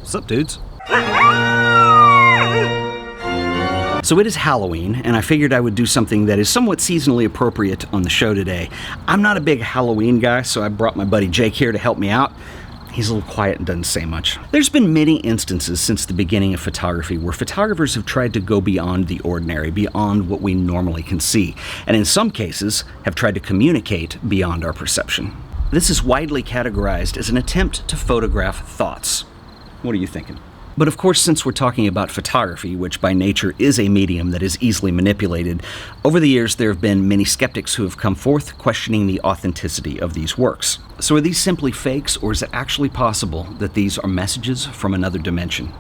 What's up, dudes? So it is Halloween, and I figured I would do something that is somewhat seasonally appropriate on the show today. I'm not a big Halloween guy, so I brought my buddy Jake here to help me out. He's a little quiet and doesn't say much. There's been many instances since the beginning of photography where photographers have tried to go beyond the ordinary, beyond what we normally can see, and in some cases have tried to communicate beyond our perception. This is widely categorized as an attempt to photograph thoughts. What are you thinking? But of course, since we're talking about photography, which by nature is a medium that is easily manipulated, over the years there have been many skeptics who have come forth questioning the authenticity of these works. So are these simply fakes, or is it actually possible that these are messages from another dimension?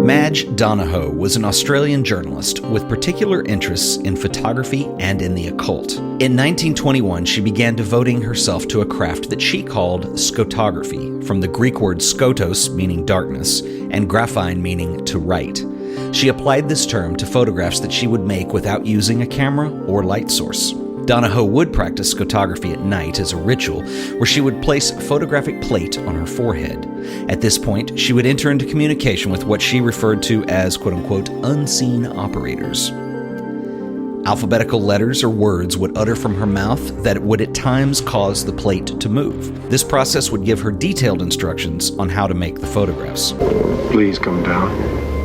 Madge Donohoe was an Australian journalist with particular interests in photography and in the occult. In 1921, she began devoting herself to a craft that she called skotography, from the Greek word skotos, meaning darkness, and graphine, meaning to write. She applied this term to photographs that she would make without using a camera or light source. Donohoe would practice skotography at night as a ritual, where she would place a photographic plate on her forehead. At this point, she would enter into communication with what she referred to as, quote-unquote, unseen operators. Alphabetical letters or words would utter from her mouth that would at times cause the plate to move. This process would give her detailed instructions on how to make the photographs. Please come down.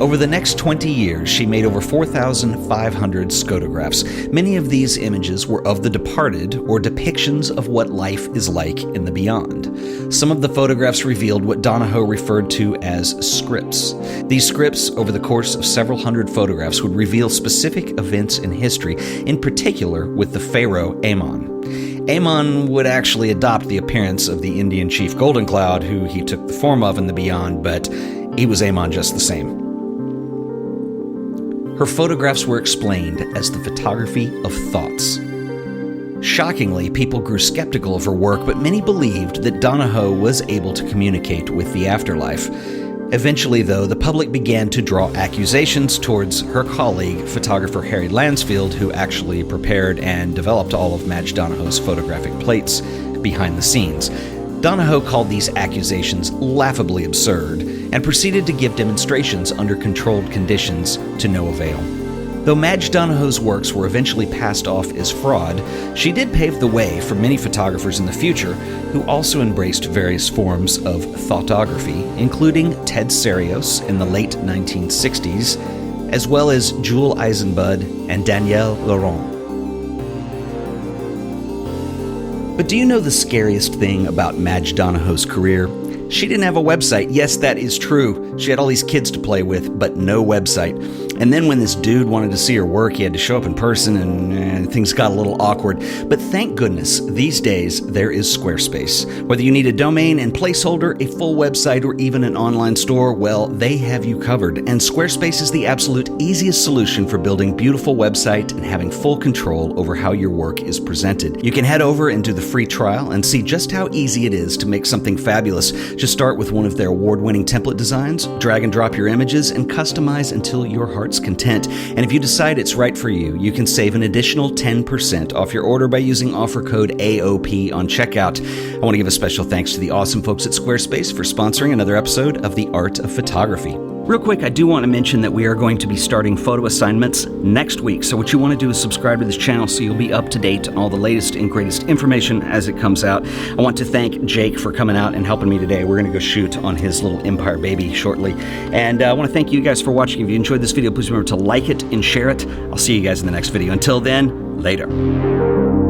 Over the next 20 years, she made over 4,500 skotographs. Many of these images were of the departed, or depictions of what life is like in the beyond. Some of the photographs revealed what Donohoe referred to as scripts. These scripts, over the course of several hundred photographs, would reveal specific events in history, in particular with the pharaoh Amon. Amon would actually adopt the appearance of the Indian chief Golden Cloud, who he took the form of in the beyond, but he was Amon just the same. Her photographs were explained as the photography of thoughts. Shockingly, people grew skeptical of her work, but many believed that Donohoe was able to communicate with the afterlife. Eventually, though, the public began to draw accusations towards her colleague, photographer Harry Lansfield, who actually prepared and developed all of Madge Donohoe's photographic plates behind the scenes. Donohoe called these accusations laughably absurd and proceeded to give demonstrations under controlled conditions to no avail. Though Madge Donohoe's works were eventually passed off as fraud, she did pave the way for many photographers in the future who also embraced various forms of thoughtography, including Ted Forbes in the late 1960s, as well as Jules Eisenbud and Danielle Laurent. But do you know the scariest thing about Madge Donohoe's career? She didn't have a website. Yes, that is true. She had all these kids to play with, but no website. And then when this dude wanted to see her work, he had to show up in person, and things got a little awkward. But thank goodness, these days, there is Squarespace. Whether you need a domain and placeholder, a full website, or even an online store, well, they have you covered. And Squarespace is the absolute easiest solution for building beautiful website and having full control over how your work is presented. You can head over and do the free trial and see just how easy it is to make something fabulous. Just start with one of their award-winning template designs, drag and drop your images, and customize until your heart's content. And if you decide it's right for you, you can save an additional 10% off your order by using offer code AOP on checkout. I want to give a special thanks to the awesome folks at Squarespace for sponsoring another episode of The Art of Photography. Real quick, I do want to mention that we are going to be starting photo assignments next week. So what you want to do is subscribe to this channel so you'll be up to date on all the latest and greatest information as it comes out. I want to thank Jake for coming out and helping me today. We're going to go shoot on his little Empire baby shortly. And I want to thank you guys for watching. If you enjoyed this video, please remember to like it and share it. I'll see you guys in the next video. Until then, later.